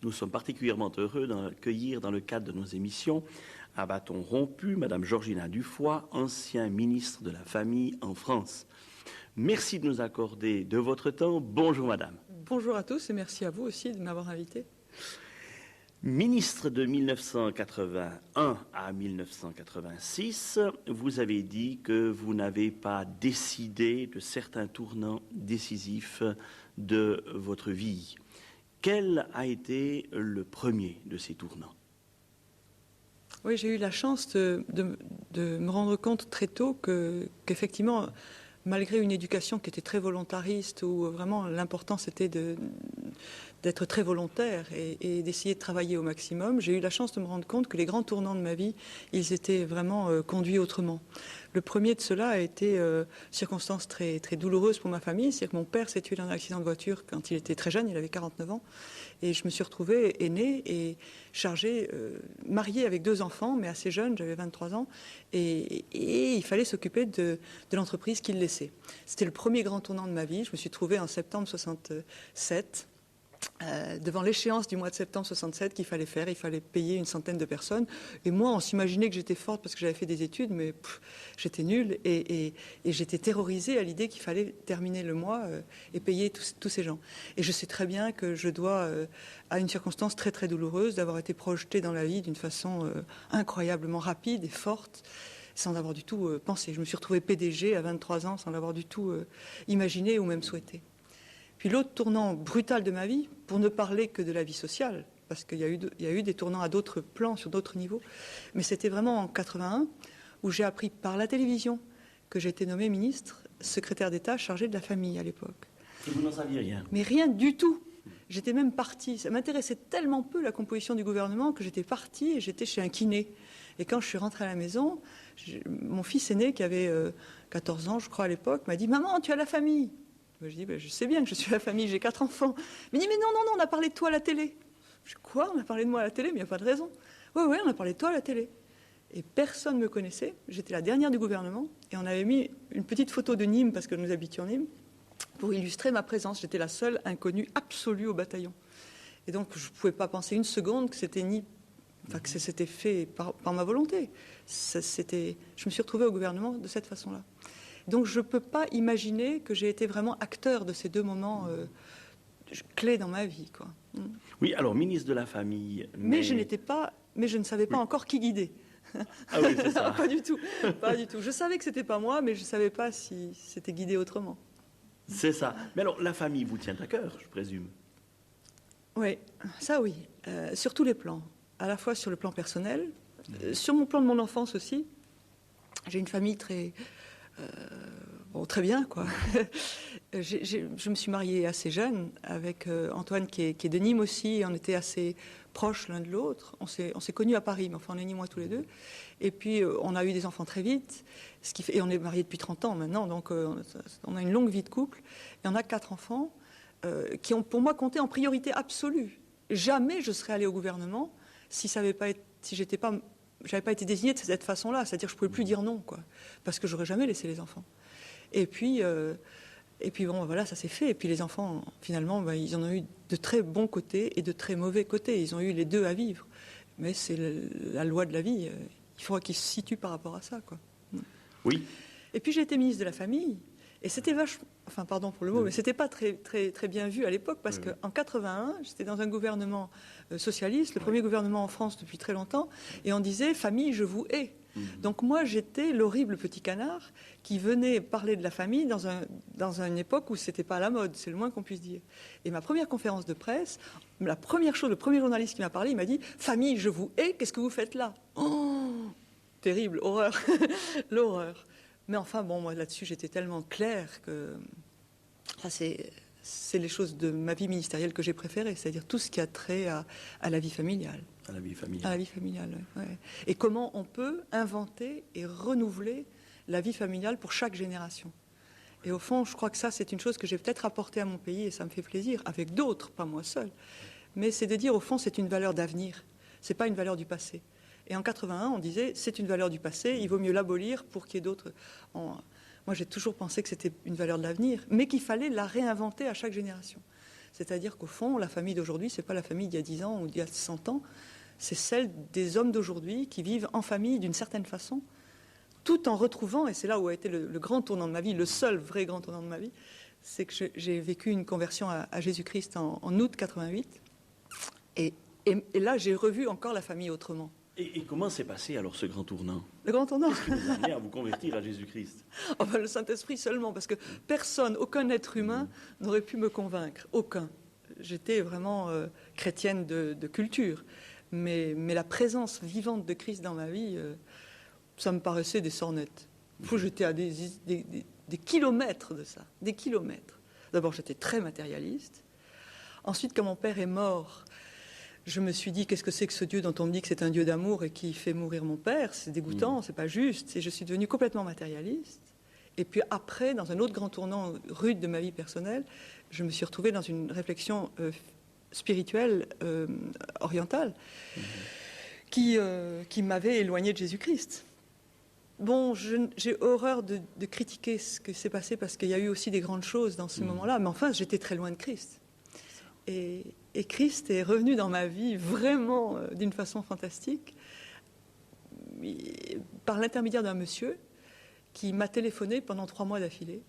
Nous sommes particulièrement heureux d'accueillir dans le cadre de nos émissions à bâton rompu Madame Georgina Dufoy, ancien ministre de la Famille en France. Merci de nous accorder de votre temps. Bonjour Madame. Bonjour à tous et merci à vous aussi de m'avoir invité. Ministre de 1981 à 1986, vous avez dit que vous n'avez pas décidé de certains tournants décisifs de votre vie. Quel a été le premier de ces tournants? Oui, j'ai eu la chance de me rendre compte très tôt qu'effectivement, malgré une éducation qui était très volontariste, où vraiment l'important c'était d'être très volontaire et d'essayer de travailler au maximum, j'ai eu la chance de me rendre compte que les grands tournants de ma vie, ils étaient vraiment conduits autrement. Le premier de cela a été circonstance très, très douloureuse pour ma famille, c'est que mon père s'est tué dans un accident de voiture quand il était très jeune, il avait 49 ans, et je me suis retrouvée aînée et chargée, mariée avec 2 enfants, mais assez jeune, j'avais 23 ans, et il fallait s'occuper de l'entreprise qu'il laissait. C'était le premier grand tournant de ma vie, je me suis trouvée en septembre 67, devant l'échéance du mois de septembre 67 qu'il fallait faire, il fallait payer une centaine de personnes. Et moi, on s'imaginait que j'étais forte parce que j'avais fait des études, mais j'étais nulle et j'étais terrorisée à l'idée qu'il fallait terminer le mois et payer tous ces gens. Et je sais très bien que je dois à une circonstance très très douloureuse d'avoir été projetée dans la vie d'une façon incroyablement rapide et forte, sans avoir du tout pensé. Je me suis retrouvée PDG à 23 ans sans l'avoir du tout imaginé ou même souhaité. Puis l'autre tournant brutal de ma vie, pour ne parler que de la vie sociale, parce qu'il y a eu des tournants à d'autres plans, sur d'autres niveaux, mais c'était vraiment en 81, où j'ai appris par la télévision que j'ai été nommée ministre, secrétaire d'État chargée de la famille à l'époque. Et vous n'en saviez rien? Mais rien du tout. J'étais même partie. Ça m'intéressait tellement peu la composition du gouvernement que j'étais partie et j'étais chez un kiné. Et quand je suis rentrée à la maison, mon fils aîné, qui avait 14 ans, je crois, à l'époque, m'a dit « Maman, tu as la famille !» Je dis, je sais bien que je suis la famille, j'ai 4 enfants. Il me dit, mais non, on a parlé de toi à la télé. Je dis, quoi? On a parlé de moi à la télé, mais il n'y a pas de raison. Oui, on a parlé de toi à la télé. Et personne ne me connaissait. J'étais la dernière du gouvernement. Et on avait mis une petite photo de Nîmes, parce que nous habitions Nîmes, pour illustrer ma présence. J'étais la seule inconnue absolue au bataillon. Et donc, je ne pouvais pas penser une seconde que c'était que c'était fait par ma volonté. Je me suis retrouvée au gouvernement de cette façon-là. Donc je ne peux pas imaginer que j'ai été vraiment acteur de ces 2 moments clés dans ma vie, quoi. Oui, alors ministre de la Famille. Mais je ne savais pas encore qui guider. Ah oui, c'est ça. Pas du tout, pas du tout. Je savais que c'était pas moi, mais je ne savais pas si c'était guidé autrement. C'est ça. Mais alors la famille vous tient à cœur, je présume? Oui, ça oui, sur tous les plans. À la fois sur le plan personnel, sur mon plan de mon enfance aussi. J'ai une famille très très bien, quoi. Je me suis mariée assez jeune avec Antoine qui est de Nîmes aussi, et on était assez proches l'un de l'autre. On s'est connus à Paris, mais enfin on est Nîmois tous les deux. Et puis on a eu des enfants très vite, et on est mariés depuis 30 ans maintenant, donc on a une longue vie de couple. Et on a 4 enfants qui ont pour moi compté en priorité absolue. Jamais je serais allée au gouvernement si j'avais pas été désignée de cette façon-là, c'est-à-dire que je ne pouvais plus dire non, quoi, parce que j'aurais jamais laissé les enfants. Et puis bon, voilà, ça s'est fait. Et puis les enfants, finalement, ils en ont eu de très bons côtés et de très mauvais côtés. Ils ont eu les 2 à vivre. Mais c'est la loi de la vie. Il faudra qu'ils se situent par rapport à ça, quoi. Oui. Et puis j'ai été ministre de la Famille. Et c'était pardon pour le mot, mais c'était pas très, très, très bien vu à l'époque, parce qu'en 81, j'étais dans un gouvernement socialiste, le premier gouvernement en France depuis très longtemps, et on disait « famille, je vous hais ». Donc moi, j'étais l'horrible petit canard qui venait parler de la famille dans une époque où c'était pas à la mode, c'est le moins qu'on puisse dire. Et ma première conférence de presse, le premier journaliste qui m'a parlé, il m'a dit « famille, je vous hais, qu'est-ce que vous faites là ?» Oh, terrible, horreur, l'horreur. Mais enfin, bon, moi, là-dessus, j'étais tellement claire que... Enfin, c'est les choses de ma vie ministérielle que j'ai préférées, c'est-à-dire tout ce qui a trait à la vie familiale. À la vie familiale. À la vie familiale, oui. Et comment on peut inventer et renouveler la vie familiale pour chaque génération. Et au fond, je crois que ça, c'est une chose que j'ai peut-être apportée à mon pays, et ça me fait plaisir, avec d'autres, pas moi seule. Mais c'est de dire, au fond, c'est une valeur d'avenir. C'est pas une valeur du passé. Et en 81, on disait, c'est une valeur du passé, il vaut mieux l'abolir pour qu'il y ait d'autres... Moi, j'ai toujours pensé que c'était une valeur de l'avenir, mais qu'il fallait la réinventer à chaque génération. C'est-à-dire qu'au fond, la famille d'aujourd'hui, c'est pas la famille d'il y a 10 ans ou d'il y a 100 ans, c'est celle des hommes d'aujourd'hui qui vivent en famille d'une certaine façon, tout en retrouvant, et c'est là où a été le grand tournant de ma vie, le seul vrai grand tournant de ma vie, c'est que j'ai vécu une conversion à Jésus-Christ en août 88, et là j'ai revu encore la famille autrement. Et comment s'est passé alors ce grand tournant? Le grand tournant. Qu'est-ce qui vous a amené à vous convertir à Jésus-Christ? Le Saint-Esprit seulement, parce que personne, aucun être humain n'aurait pu me convaincre, aucun. J'étais vraiment chrétienne de culture, mais la présence vivante de Christ dans ma vie, ça me paraissait des sornettes. J'étais à des kilomètres de ça, des kilomètres. D'abord, j'étais très matérialiste. Ensuite, quand mon père est mort, je me suis dit, qu'est-ce que c'est que ce Dieu dont on me dit que c'est un Dieu d'amour et qui fait mourir mon père? C'est dégoûtant, c'est pas juste. Et je suis devenue complètement matérialiste. Et puis après, dans un autre grand tournant rude de ma vie personnelle, je me suis retrouvée dans une réflexion spirituelle orientale qui m'avait éloignée de Jésus-Christ. Bon, j'ai horreur de critiquer ce qui s'est passé parce qu'il y a eu aussi des grandes choses dans ce moment-là, mais enfin, j'étais très loin de Christ. Et Christ est revenu dans ma vie vraiment d'une façon fantastique par l'intermédiaire d'un monsieur qui m'a téléphoné pendant 3 mois d'affilée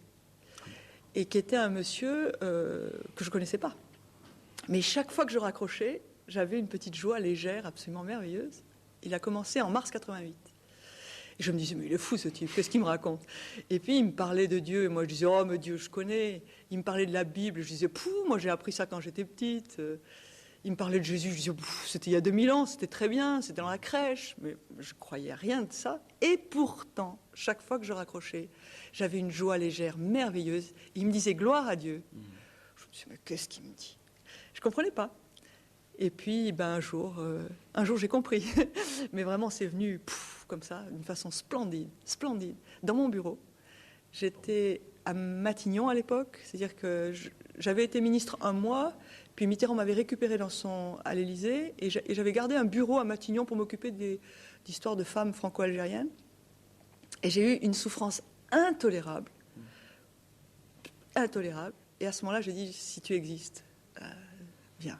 et qui était un monsieur que je ne connaissais pas. Mais chaque fois que je raccrochais, j'avais une petite joie légère, absolument merveilleuse. Il a commencé en mars 88. Et je me disais, mais il est fou ce type, qu'est-ce qu'il me raconte? Et puis il me parlait de Dieu, et moi je disais, oh mais Dieu je connais. Il me parlait de la Bible, je disais, moi j'ai appris ça quand j'étais petite. Il me parlait de Jésus, je disais, c'était il y a 2000 ans, c'était très bien, c'était dans la crèche. Mais je croyais à rien de ça. Et pourtant, chaque fois que je raccrochais, j'avais une joie légère, merveilleuse. Il me disait, gloire à Dieu. Je me disais, mais qu'est-ce qu'il me dit? Je ne comprenais pas. Et puis, un jour j'ai compris. Mais vraiment, c'est venu comme ça, d'une façon splendide, dans mon bureau. J'étais à Matignon à l'époque, c'est-à-dire que j'avais été ministre 1 mois, puis Mitterrand m'avait récupéré à l'Élysée, et j'avais gardé un bureau à Matignon pour m'occuper d'histoires de femmes franco-algériennes. Et j'ai eu une souffrance intolérable. Et à ce moment-là, j'ai dit, si tu existes, viens.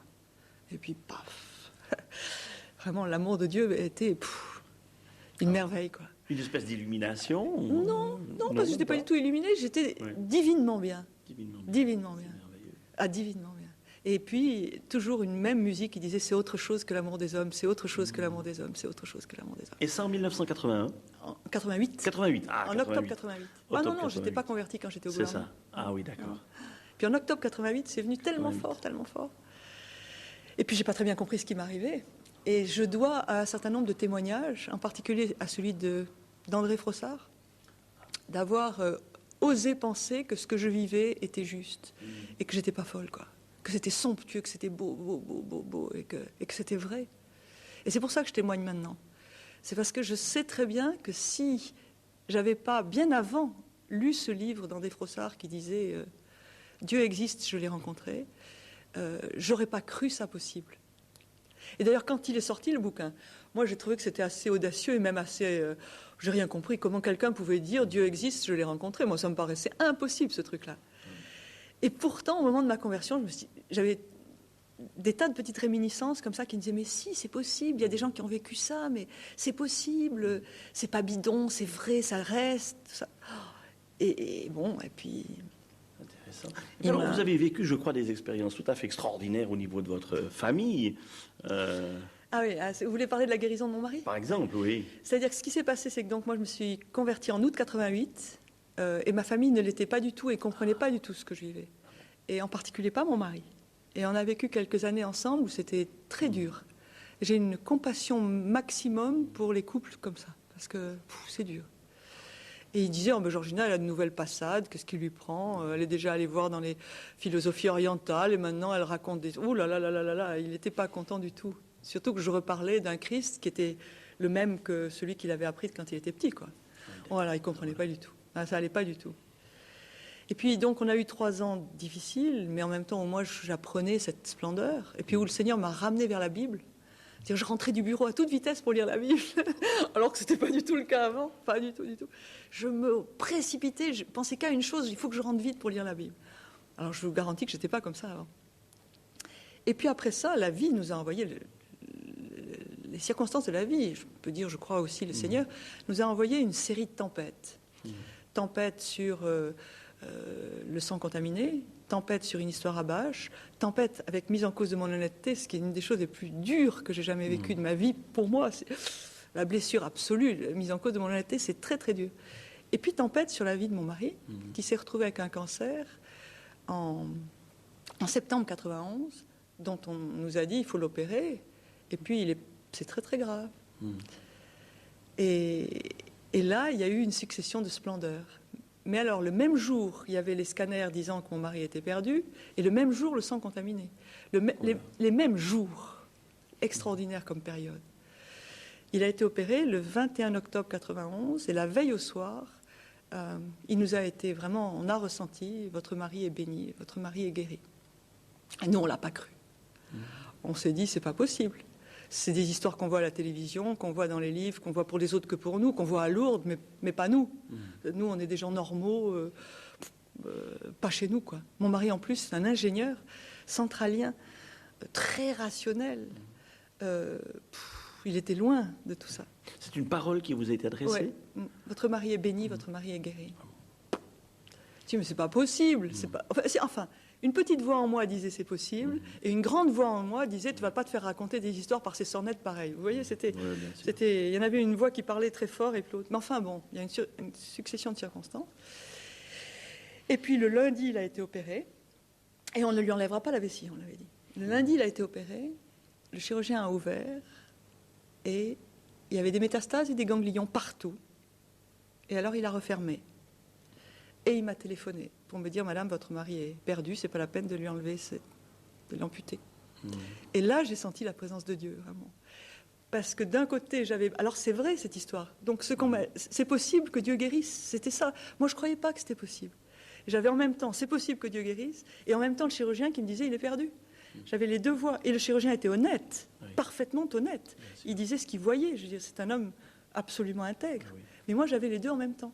Et puis, paf. Vraiment, l'amour de Dieu était une merveille, quoi. Une espèce d'illumination? Non, parce que je n'étais pas du tout illuminée, j'étais divinement bien. Divinement bien. Divinement bien. Et puis, toujours une même musique qui disait, c'est autre chose que l'amour des hommes, c'est autre chose que l'amour des hommes, c'est autre chose que l'amour des hommes. Et ça en 1981? En 88. 88, en octobre 88. Non, je n'étais pas convertie quand j'étais au gouvernement. C'est ça. Ah oui, d'accord. Puis en octobre 88, c'est venu tellement fort. Et puis, j'ai pas très bien compris ce qui m'arrivait. Et je dois à un certain nombre de témoignages, en particulier à celui d'André Frossard, d'avoir osé penser que ce que je vivais était juste et que j'étais pas folle, quoi. Que c'était somptueux, que c'était beau, et que c'était vrai. Et c'est pour ça que je témoigne maintenant. C'est parce que je sais très bien que si j'avais pas, bien avant, lu ce livre d'André Frossard qui disait Dieu existe, je l'ai rencontré, j'aurais pas cru ça possible. Et d'ailleurs, quand il est sorti, le bouquin, moi, j'ai trouvé que c'était assez audacieux et même assez... j'ai rien compris. Comment quelqu'un pouvait dire « Dieu existe, je l'ai rencontré ». Moi, ça me paraissait impossible, ce truc-là. Et pourtant, au moment de ma conversion, j'avais des tas de petites réminiscences comme ça qui me disaient « Mais si, c'est possible, il y a des gens qui ont vécu ça, mais c'est possible, c'est pas bidon, c'est vrai, ça reste. » Et puis... Alors, vous avez vécu, je crois, des expériences tout à fait extraordinaires au niveau de votre famille. Ah oui, vous voulez parler de la guérison de mon mari? Par exemple, oui. C'est-à-dire que ce qui s'est passé, c'est que donc moi je me suis convertie en août 88 et ma famille ne l'était pas du tout et comprenait pas du tout ce que je vivais. Et en particulier pas mon mari. Et on a vécu quelques années ensemble où c'était très dur. J'ai une compassion maximum pour les couples comme ça, parce que c'est dur. Et il disait, Georgina, elle a de nouvelles passades, qu'est-ce qui lui prend? Elle est déjà allée voir dans les philosophies orientales, et maintenant elle raconte des... Ouh là là là là là là, il n'était pas content du tout. Surtout que je reparlais d'un Christ qui était le même que celui qu'il avait appris quand il était petit, quoi. Voilà, il ne comprenait pas du tout. Ça n'allait pas du tout. Et puis, donc, on a eu 3 ans difficiles, mais en même temps, où moi, j'apprenais cette splendeur, et puis où le Seigneur m'a ramené vers la Bible. C'est-à-dire, je rentrais du bureau à toute vitesse pour lire la Bible, alors que ce n'était pas du tout le cas avant, pas du tout, du tout. Je me précipitais, je pensais qu'à une chose, il faut que je rentre vite pour lire la Bible. Alors, je vous garantis que je n'étais pas comme ça avant. Et puis après ça, la vie nous a envoyé, les circonstances de la vie, je peux dire, je crois aussi le Seigneur, nous a envoyé une série de tempêtes. Tempête sur le sang contaminé, tempête sur une histoire à bâche, tempête avec mise en cause de mon honnêteté, ce qui est une des choses les plus dures que j'ai jamais vécues de ma vie. Pour moi, c'est la blessure absolue, la mise en cause de mon honnêteté, c'est très très dur. Et puis tempête sur la vie de mon mari, qui s'est retrouvé avec un cancer en septembre 91, dont on nous a dit il faut l'opérer, et puis c'est très très grave. Et là, il y a eu une succession de splendeurs. Mais alors, le même jour, il y avait les scanners disant que mon mari était perdu, et le même jour, le sang contaminé. Les mêmes jours. Extraordinaire comme période. Il a été opéré le 21 octobre 91, et la veille au soir, il nous a été vraiment, on a ressenti, votre mari est béni, votre mari est guéri. Et nous, on ne l'a pas cru. On s'est dit, c'est pas possible. C'est des histoires qu'on voit à la télévision, qu'on voit dans les livres, qu'on voit pour les autres que pour nous, qu'on voit à Lourdes, mais pas nous. Nous, on est des gens normaux, pas chez nous, quoi. Mon mari, en plus, c'est un ingénieur centralien, très rationnel. Il était loin de tout ça. C'est une parole qui vous a été adressée? Ouais. Votre mari est béni, votre mari est guéri. Je dis, mais c'est pas possible. C'est pas... Enfin, une petite voix en moi disait c'est possible, et une grande voix en moi disait tu vas pas te faire raconter des histoires par ces sornettes pareilles. Vous voyez, il y en avait une voix qui parlait très fort et puis l'autre. Mais enfin bon, il y a une succession de circonstances. Et puis le lundi, il a été opéré, et on ne lui enlèvera pas la vessie, on l'avait dit. Le lundi, il a été opéré, le chirurgien a ouvert, et il y avait des métastases et des ganglions partout. Et alors il a refermé. Et il m'a téléphoné pour me dire, madame, votre mari est perdu, c'est pas la peine de lui enlever, de l'amputer. Et là, j'ai senti la présence de Dieu, vraiment. Parce que d'un côté, j'avais... Alors c'est vrai, cette histoire. Donc c'est possible que Dieu guérisse, c'était ça. Moi, je croyais pas que c'était possible. J'avais en même temps, c'est possible que Dieu guérisse, et en même temps, le chirurgien qui me disait, il est perdu. J'avais les deux voix. Et le chirurgien était honnête, parfaitement honnête. Il disait ce qu'il voyait. Je veux dire, c'est un homme absolument intègre. Mais moi, j'avais les deux en même temps.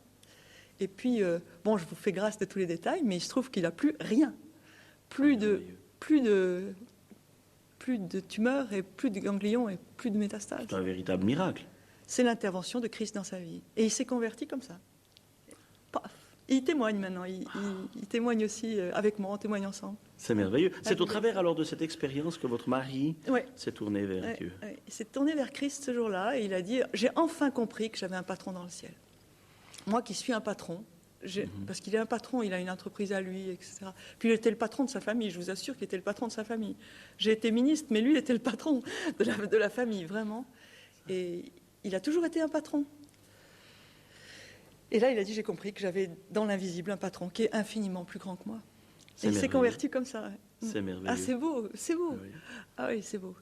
Et puis, bon, je vous fais grâce de tous les détails, mais il se trouve qu'il n'a plus rien. Plus de tumeurs, et plus de ganglions, et plus de métastases. C'est un véritable miracle. C'est l'intervention de Christ dans sa vie. Et il s'est converti comme ça. Paf. Et il témoigne maintenant. Il témoigne aussi avec moi, on témoigne ensemble. C'est merveilleux. C'est au travers alors de cette expérience que votre mari s'est tourné vers Dieu. Il s'est tourné vers Christ ce jour-là, et il a dit, j'ai enfin compris que j'avais un patron dans le ciel. Moi qui suis un patron, parce qu'il est un patron, il a une entreprise à lui, etc. Puis il était le patron de sa famille, je vous assure qu'il était le patron de sa famille. J'ai été ministre, mais lui était le patron de la famille, vraiment. Et il a toujours été un patron. Et là, il a dit, j'ai compris que j'avais dans l'invisible un patron qui est infiniment plus grand que moi. Et il s'est converti comme ça. C'est merveilleux. Ah, c'est beau, c'est beau. Ah oui, c'est beau.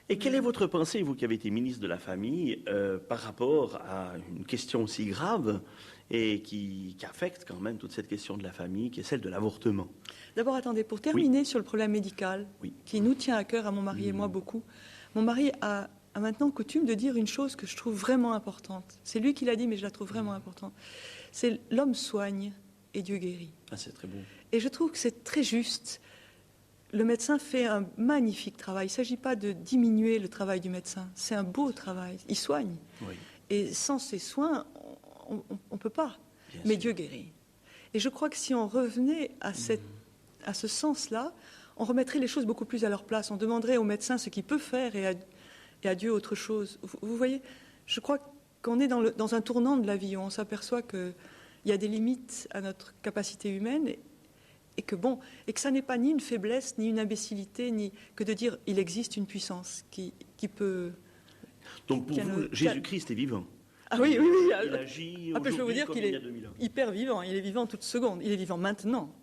Et quelle est votre pensée, vous qui avez été ministre de la Famille, par rapport à une question aussi grave et qui affecte quand même toute cette question de la famille, qui est celle de l'avortement? D'abord, attendez, pour terminer sur le problème médical, qui nous tient à cœur, à mon mari et moi, beaucoup, mon mari a maintenant coutume de dire une chose que je trouve vraiment importante. C'est lui qui l'a dit, mais je la trouve vraiment importante. C'est l'homme soigne et Dieu guérit. Ah, c'est très beau. Et je trouve que c'est très juste. Le médecin fait un magnifique travail. Il ne s'agit pas de diminuer le travail du médecin. C'est un beau travail. Il soigne. Oui. Et sans ces soins, on ne peut pas. Mais Dieu guérit. Et je crois que si on revenait à ce sens-là, on remettrait les choses beaucoup plus à leur place. On demanderait au médecin ce qu'il peut faire et à Dieu autre chose. Vous voyez, je crois qu'on est dans un tournant de la vie où on s'aperçoit qu'il y a des limites à notre capacité humaine et que ça n'est pas ni une faiblesse, ni une imbécilité, ni que de dire il existe une puissance qui peut... Donc pour vous, Jésus-Christ est vivant. Ah oui. Il agit je peux vous dire qu'il est hyper vivant. Il est vivant toute seconde. Il est vivant maintenant,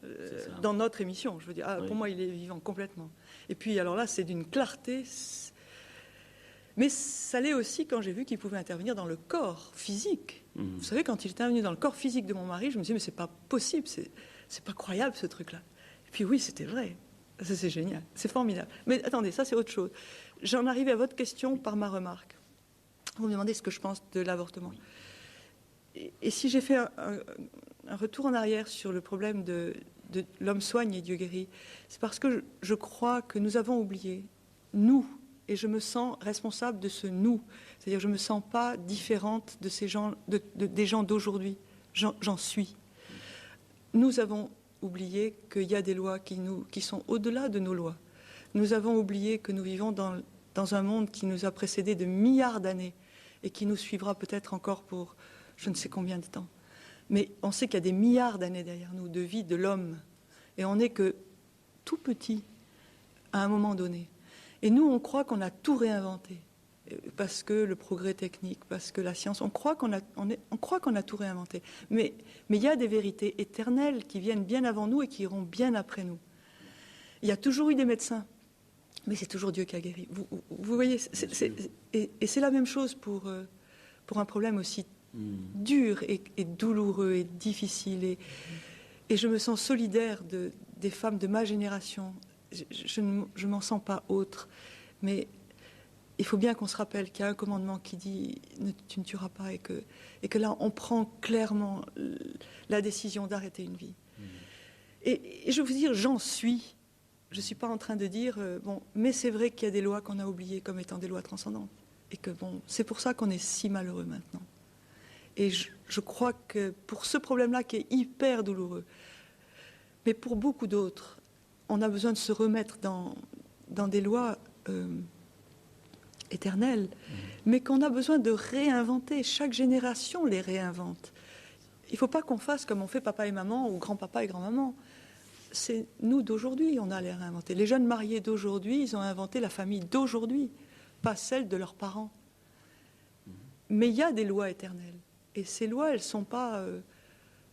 dans notre émission. Je veux dire, pour moi, il est vivant complètement. Et puis, alors là, c'est d'une clarté. Mais ça l'est aussi quand j'ai vu qu'il pouvait intervenir dans le corps physique. Vous savez, quand il est intervenu dans le corps physique de mon mari, je me disais, mais c'est pas possible, c'est pas croyable ce truc-là. Et puis oui, c'était vrai. Ça, c'est génial, c'est formidable. Mais attendez, ça c'est autre chose. J'en arrive à votre question par ma remarque. Vous me demandez ce que je pense de l'avortement. Et si j'ai fait un retour en arrière sur le problème de l'homme soigne et Dieu guérit, c'est parce que je crois que nous avons oublié, nous, et je me sens responsable de ce nous. C'est-à-dire je ne me sens pas différente de ces gens, des gens d'aujourd'hui. J'en suis. Nous avons oublié qu'il y a des lois qui sont au-delà de nos lois. Nous avons oublié que nous vivons dans un monde qui nous a précédés de milliards d'années et qui nous suivra peut-être encore pour je ne sais combien de temps. Mais on sait qu'il y a des milliards d'années derrière nous de vie de l'homme. Et on n'est que tout petit à un moment donné. Et nous, on croit qu'on a tout réinventé. Parce que le progrès technique, parce que la science, on croit qu'on a tout réinventé. Mais il y a des vérités éternelles qui viennent bien avant nous et qui iront bien après nous. Il y a toujours eu des médecins, mais c'est toujours Dieu qui a guéri. Vous voyez, et c'est la même chose pour un problème aussi dur et douloureux et difficile. Et je me sens solidaire des femmes de ma génération. Je ne m'en sens pas autre. Mais il faut bien qu'on se rappelle qu'il y a un commandement qui dit « tu ne tueras pas » et que là, on prend clairement la décision d'arrêter une vie. Et je veux vous dire, j'en suis. Je ne suis pas en train de dire bon, mais c'est vrai qu'il y a des lois qu'on a oubliées comme étant des lois transcendantes. Et que bon, c'est pour ça qu'on est si malheureux maintenant. Et je crois que pour ce problème-là qui est hyper douloureux, mais pour beaucoup d'autres, on a besoin de se remettre dans des lois éternelles, mais qu'on a besoin de réinventer. Chaque génération les réinvente. Il ne faut pas qu'on fasse comme on fait papa et maman ou grand-papa et grand-maman. C'est nous d'aujourd'hui, on a les réinventer. Les jeunes mariés d'aujourd'hui, ils ont inventé la famille d'aujourd'hui, pas celle de leurs parents. Mais il y a des lois éternelles. Et ces lois, elles ne sont pas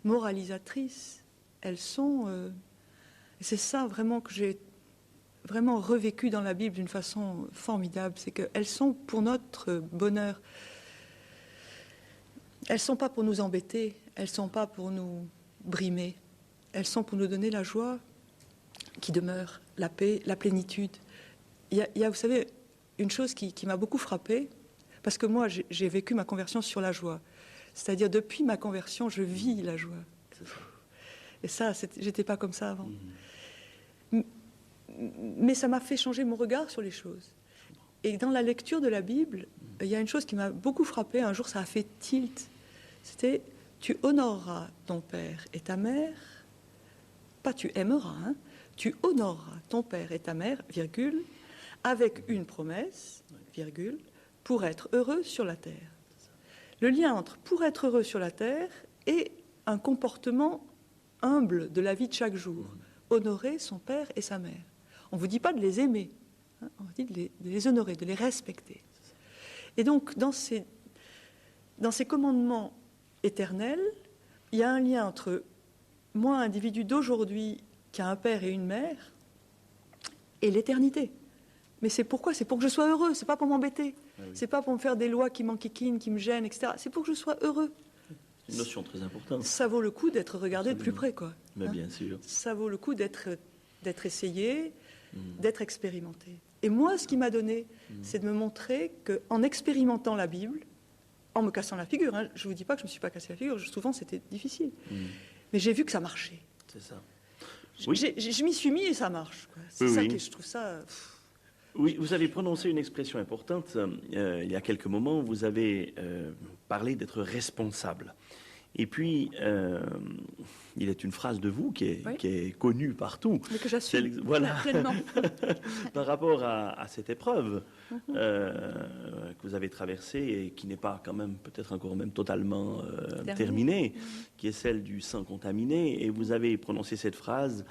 moralisatrices. Elles sont... c'est ça vraiment que j'ai vraiment revécu dans la Bible d'une façon formidable. C'est qu'elles sont pour notre bonheur. Elles ne sont pas pour nous embêter. Elles ne sont pas pour nous brimer. Elles sont pour nous donner la joie qui demeure, la paix, la plénitude. Il y a, vous savez, une chose qui m'a beaucoup frappée, parce que moi, j'ai vécu ma conversion sur la joie. C'est-à-dire, depuis ma conversion, je vis la joie. Et ça, j'étais pas comme ça avant. Mais ça m'a fait changer mon regard sur les choses. Et dans la lecture de la Bible, il y a une chose qui m'a beaucoup frappée. Un jour, ça a fait tilt. C'était « Tu honoreras ton père et ta mère », pas « tu aimeras hein, »,« Tu honoreras ton père et ta mère, virgule, avec une promesse, virgule, pour être heureux sur la terre ». Le lien entre « pour être heureux sur la terre » et un comportement humble de la vie de chaque jour. Honorer son père et sa mère. On ne vous dit pas de les aimer, hein, on vous dit de les honorer, de les respecter. Et donc, dans ces commandements éternels, il y a un lien entre moi, individu d'aujourd'hui, qui a un père et une mère, et l'éternité. Mais c'est pourquoi ? C'est pour que je sois heureux, c'est pas pour m'embêter. Ah oui. C'est pas pour me faire des lois qui m'enquiquinent, qui me gênent, etc. C'est pour que je sois heureux. C'est une notion très importante. Ça vaut le coup d'être regardé Absolument. De plus près, quoi. Mais bien sûr. Ça vaut le coup d'être essayé, d'être expérimenté. Et moi, ce qui m'a donné, c'est de me montrer qu'en expérimentant la Bible, en me cassant la figure, hein, je ne vous dis pas que je ne me suis pas cassé la figure, souvent c'était difficile, mais j'ai vu que ça marchait. C'est ça. Oui. Je m'y suis mis et ça marche. Quoi. C'est ça que je trouve ça... Oui, vous avez prononcé une expression importante. Il y a quelques moments, vous avez parlé d'être responsable. Et puis, il est une phrase de vous qui est connue partout. Mais que j'assume voilà. pleinement. Par rapport à cette épreuve que vous avez traversée et qui n'est pas quand même peut-être encore même totalement terminée, qui est celle du sang contaminé. Et vous avez prononcé cette phrase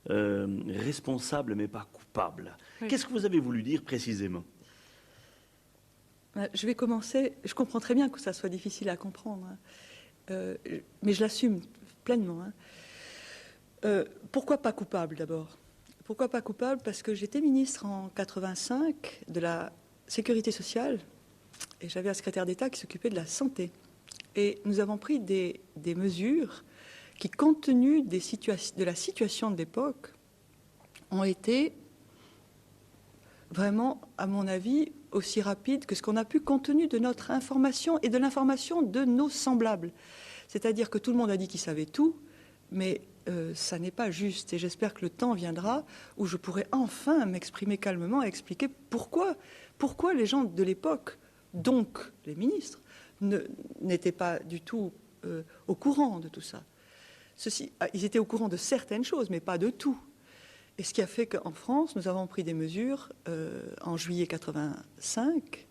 responsable mais pas coupable. Oui. Qu'est-ce que vous avez voulu dire précisément ? Je vais commencer. Je comprends très bien que ça soit difficile à comprendre. Mais je l'assume pleinement. Pourquoi pas coupable d'abord ? Pourquoi pas coupable ? Parce que j'étais ministre en 85 de la Sécurité sociale et j'avais un secrétaire d'État qui s'occupait de la santé. Et nous avons pris des mesures qui, compte tenu de la situation de l'époque, ont été vraiment, à mon avis, aussi rapides que ce qu'on a pu compte tenu de notre information et de l'information de nos semblables. C'est-à-dire que tout le monde a dit qu'il savait tout, mais ça n'est pas juste. Et j'espère que le temps viendra où je pourrai enfin m'exprimer calmement et expliquer pourquoi les gens de l'époque, donc les ministres, n'étaient pas du tout au courant de tout ça. Ils étaient au courant de certaines choses, mais pas de tout. Et ce qui a fait qu'en France, nous avons pris des mesures en juillet 85,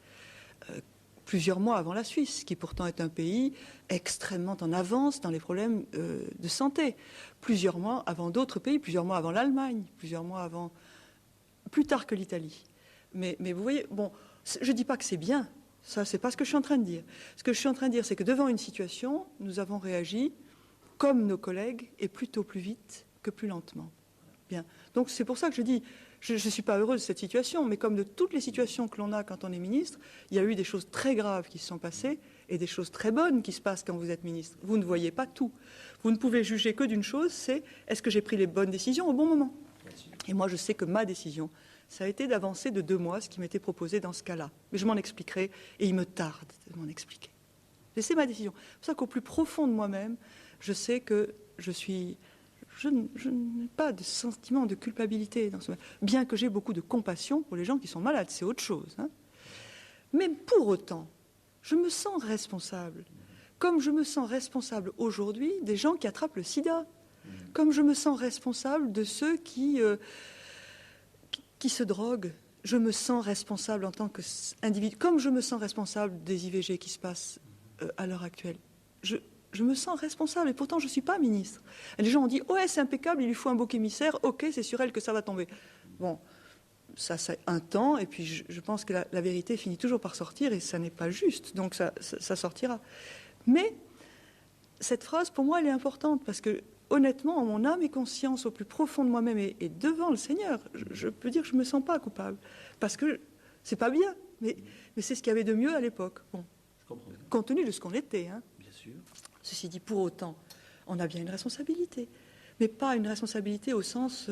plusieurs mois avant la Suisse, qui pourtant est un pays extrêmement en avance dans les problèmes de santé. Plusieurs mois avant d'autres pays, plusieurs mois avant l'Allemagne, plusieurs mois avant, plus tard que l'Italie. Mais vous voyez, bon, je ne dis pas que c'est bien, ça c'est pas ce que je suis en train de dire. Ce que je suis en train de dire, c'est que devant une situation, nous avons réagi comme nos collègues, et plutôt plus vite que plus lentement. Bien. Donc c'est pour ça que je dis, je ne suis pas heureuse de cette situation, mais comme de toutes les situations que l'on a quand on est ministre, il y a eu des choses très graves qui se sont passées et des choses très bonnes qui se passent quand vous êtes ministre. Vous ne voyez pas tout. Vous ne pouvez juger que d'une chose, c'est est-ce que j'ai pris les bonnes décisions au bon moment. Et moi, je sais que ma décision, ça a été d'avancer de 2 mois, ce qui m'était proposé dans ce cas-là. Mais je m'en expliquerai, et il me tarde de m'en expliquer. Et c'est ma décision. C'est pour ça qu'au plus profond de moi-même, je sais que je n'ai pas de sentiment de culpabilité dans ce moment. Bien que j'ai beaucoup de compassion pour les gens qui sont malades, c'est autre chose. Hein. Mais pour autant, je me sens responsable. Comme je me sens responsable aujourd'hui des gens qui attrapent le sida. Comme je me sens responsable de ceux qui se droguent. Je me sens responsable en tant qu'individu. Comme je me sens responsable des IVG qui se passent à l'heure actuelle. Je me sens responsable et pourtant je ne suis pas ministre. Et les gens ont dit « ouais, c'est impeccable, il lui faut un bouc émissaire, ok, c'est sur elle que ça va tomber ». Bon, ça c'est un temps et puis je pense que la vérité finit toujours par sortir et ça n'est pas juste, donc ça sortira. Mais cette phrase, pour moi, elle est importante parce que honnêtement, en mon âme et conscience, au plus profond de moi-même et devant le Seigneur, je peux dire que je ne me sens pas coupable parce que c'est pas bien, mais c'est ce qu'il y avait de mieux à l'époque. Bon, compte tenu de ce qu'on était, hein. Bien sûr. Ceci dit, pour autant, on a bien une responsabilité, mais pas une responsabilité au sens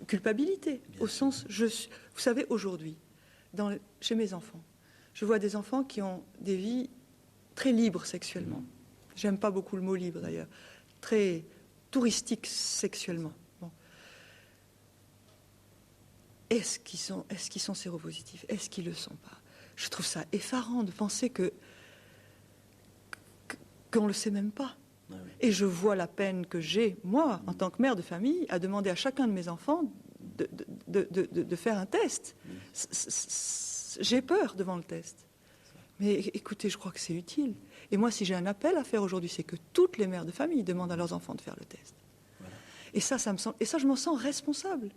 culpabilité, bien au sûr. Sens, vous savez, aujourd'hui, chez mes enfants, je vois des enfants qui ont des vies très libres sexuellement. J'aime pas beaucoup le mot libre d'ailleurs, très touristiques sexuellement. Bon. Est-ce qu'ils sont séropositifs? Est-ce qu'ils le sont pas? Je trouve ça effarant de penser qu'on ne le sait même pas. Ah oui. Et je vois la peine que j'ai, moi, en tant que mère de famille, à demander à chacun de mes enfants de faire un test. J'ai peur devant le test. Mais écoutez, je crois que c'est utile. Et moi, si j'ai un appel à faire aujourd'hui, c'est que toutes les mères de famille demandent à leurs enfants de faire le test. Voilà. Et ça je m'en sens responsable.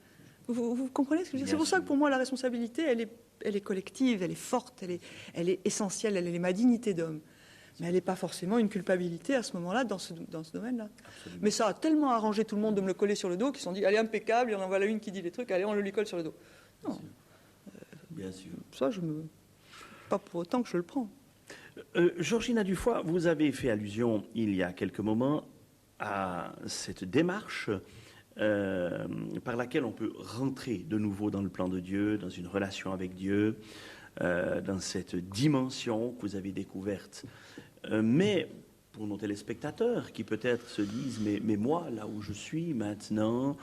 Vous comprenez ce que je veux dire? C'est pour ça que pour moi, la responsabilité, elle est collective, elle est forte, elle est essentielle, elle est ma dignité d'homme. Mais elle n'est pas forcément une culpabilité à ce moment-là, dans ce domaine-là. Absolument. Mais ça a tellement arrangé tout le monde de me le coller sur le dos qu'ils se sont dit, allez, impeccable, il y en a voilà une qui dit des trucs, allez, on le lui colle sur le dos. Non. Bien sûr. Ça, pas pour autant que je le prends. Georgina Dufoy, vous avez fait allusion, il y a quelques moments, à cette démarche par laquelle on peut rentrer de nouveau dans le plan de Dieu, dans une relation avec Dieu, dans cette dimension que vous avez découverte. Mais pour nos téléspectateurs qui peut-être se disent mais moi, là où je suis maintenant,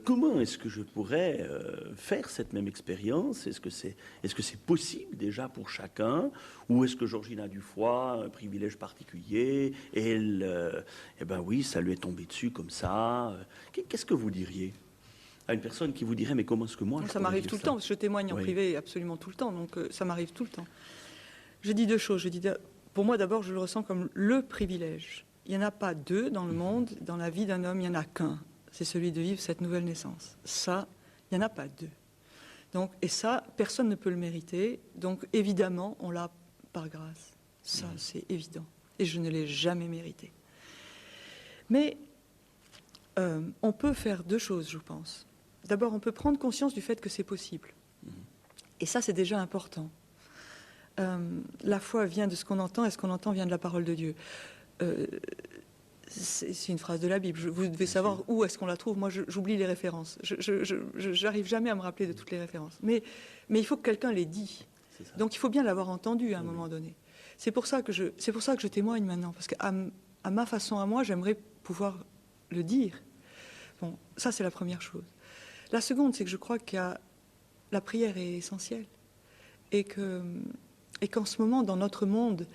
comment est-ce que je pourrais faire cette même expérience? Est-ce que c'est possible déjà pour chacun? Ou est-ce que Georgina Dufoy, un privilège particulier, elle, eh ben oui, ça lui est tombé dessus comme ça. Qu'est-ce que vous diriez à une personne qui vous dirait mais comment est-ce que moi... Ça m'arrive tout le temps, parce que je témoigne en privé absolument tout le temps, donc ça m'arrive tout le temps. Je dis 2 choses. Pour moi, d'abord, je le ressens comme le privilège. Il n'y en a pas 2 dans le monde, dans la vie d'un homme, il n'y en a qu'un. C'est celui de vivre cette nouvelle naissance. Ça, il n'y en a pas 2. Donc, et ça, personne ne peut le mériter. Donc, évidemment, on l'a par grâce. Ça, c'est évident. Et je ne l'ai jamais mérité. Mais on peut faire 2 choses, je pense. D'abord, on peut prendre conscience du fait que c'est possible. Et ça, c'est déjà important. La foi vient de ce qu'on entend, et ce qu'on entend vient de la parole de Dieu. C'est une phrase de la Bible. Vous devez savoir où est-ce qu'on la trouve. Moi, j'oublie les références. Je n'arrive jamais à me rappeler de toutes les références. Mais il faut que quelqu'un l'ait dit. Donc, il faut bien l'avoir entendu à un moment donné. C'est pour ça que je témoigne maintenant. Parce qu'à ma façon, à moi, j'aimerais pouvoir le dire. Bon, ça c'est la première chose. La seconde, c'est que je crois que la prière est essentielle et qu'en ce moment, dans notre monde,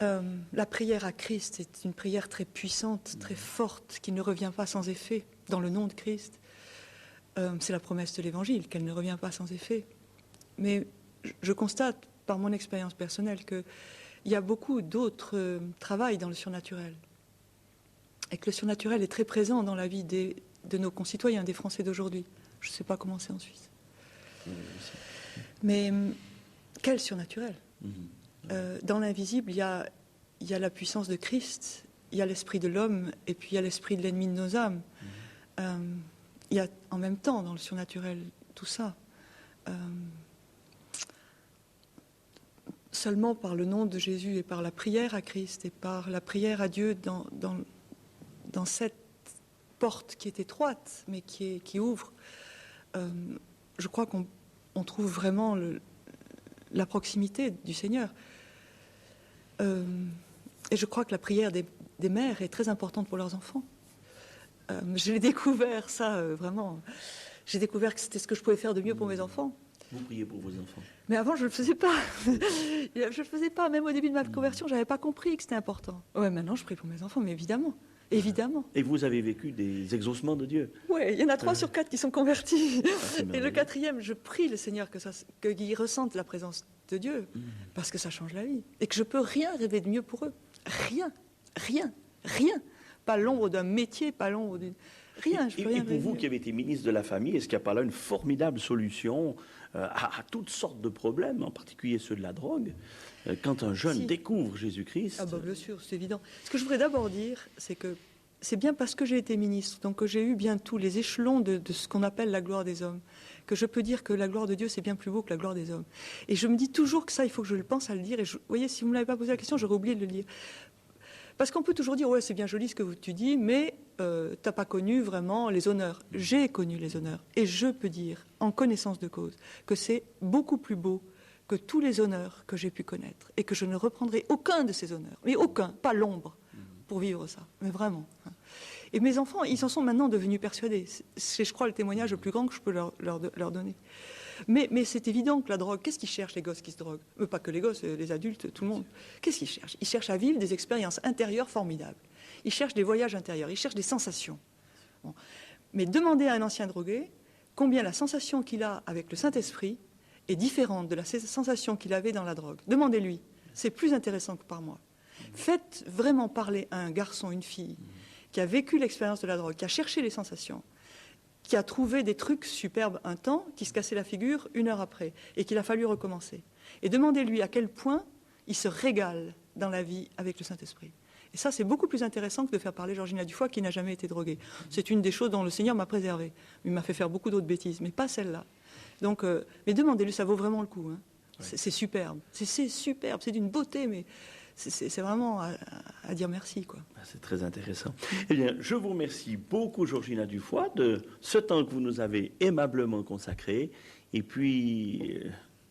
la prière à Christ est une prière très puissante, très forte, qui ne revient pas sans effet dans le nom de Christ. C'est la promesse de l'Évangile, qu'elle ne revient pas sans effet. Mais je constate, par mon expérience personnelle, qu'il y a beaucoup d'autres travail dans le surnaturel. Et que le surnaturel est très présent dans la vie de nos concitoyens, des Français d'aujourd'hui. Je ne sais pas comment c'est en Suisse. Mais quel surnaturel? Dans l'invisible, il y a la puissance de Christ, il y a l'esprit de l'homme, et puis il y a l'esprit de l'ennemi de nos âmes. Il y a en même temps dans le surnaturel tout ça. Seulement par le nom de Jésus et par la prière à Christ et par la prière à Dieu dans cette porte qui est étroite, mais qui ouvre, je crois qu'on trouve vraiment la proximité du Seigneur. Et je crois que la prière des mères est très importante pour leurs enfants. J'ai découvert ça, vraiment. J'ai découvert que c'était ce que je pouvais faire de mieux pour mes enfants. Vous priez pour vos enfants? Mais avant, je ne le faisais pas. Je ne le faisais pas. Même au début de ma conversion, je n'avais pas compris que c'était important. Ouais, maintenant, je prie pour mes enfants, mais évidemment. Évidemment. Et vous avez vécu des exaucements de Dieu? Oui, il y en a 3 sur 4 qui sont convertis. Et le 4e, je prie le Seigneur qu'ils ressentent la présence de Dieu, parce que ça change la vie. Et que je ne peux rien rêver de mieux pour eux. Rien. Rien. Rien. Pas l'ombre d'un métier, pas l'ombre d'une... Rien, je peux rien et pour vous qui avez été ministre de la Famille, est-ce qu'il n'y a pas là une formidable solution à toutes sortes de problèmes, en particulier ceux de la drogue, quand un jeune découvre Jésus-Christ? Ah bah bien sûr, c'est évident. Ce que je voudrais d'abord dire, c'est que c'est bien parce que j'ai été ministre, donc que j'ai eu bien tous les échelons de ce qu'on appelle la gloire des hommes, que je peux dire que la gloire de Dieu, c'est bien plus beau que la gloire des hommes. Et je me dis toujours que ça, il faut que je le pense à le dire. Et vous voyez, si vous ne m'avez pas posé la question, j'aurais oublié de le dire. Parce qu'on peut toujours dire, ouais, c'est bien joli ce que tu dis, mais t'as pas connu vraiment les honneurs. J'ai connu les honneurs. Et je peux dire, en connaissance de cause, que c'est beaucoup plus beau que tous les honneurs que j'ai pu connaître. Et que je ne reprendrai aucun de ces honneurs. Mais aucun, pas l'ombre, pour vivre ça. Mais vraiment. Et mes enfants, ils en sont maintenant devenus persuadés. C'est, je crois, le témoignage le plus grand que je peux leur donner. Mais c'est évident que la drogue, qu'est-ce qu'ils cherchent les gosses qui se droguent? Pas que les gosses, les adultes, tout le monde. Qu'est-ce qu'ils cherchent? Ils cherchent à vivre des expériences intérieures formidables. Ils cherchent des voyages intérieurs, ils cherchent des sensations. Bon. Mais demandez à un ancien drogué combien la sensation qu'il a avec le Saint-Esprit est différente de la sensation qu'il avait dans la drogue. Demandez-lui, c'est plus intéressant que par moi. Faites vraiment parler à un garçon, une fille, qui a vécu l'expérience de la drogue, qui a cherché les sensations, qui a trouvé des trucs superbes un temps, qui se cassait la figure 1 heure après, et qu'il a fallu recommencer. Et demandez-lui à quel point il se régale dans la vie avec le Saint-Esprit. Et ça, c'est beaucoup plus intéressant que de faire parler Georgina Dufoy, qui n'a jamais été droguée. C'est une des choses dont le Seigneur m'a préservée. Il m'a fait faire beaucoup d'autres bêtises, mais pas celle-là. Donc, mais demandez-lui, ça vaut vraiment le coup. Hein. Ouais. C'est superbe. C'est superbe, c'est d'une beauté, mais... C'est vraiment à dire merci, quoi. C'est très intéressant. Eh bien, je vous remercie beaucoup, Georgina Dufoy, de ce temps que vous nous avez aimablement consacré. Et puis,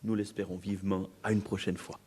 nous l'espérons vivement à une prochaine fois.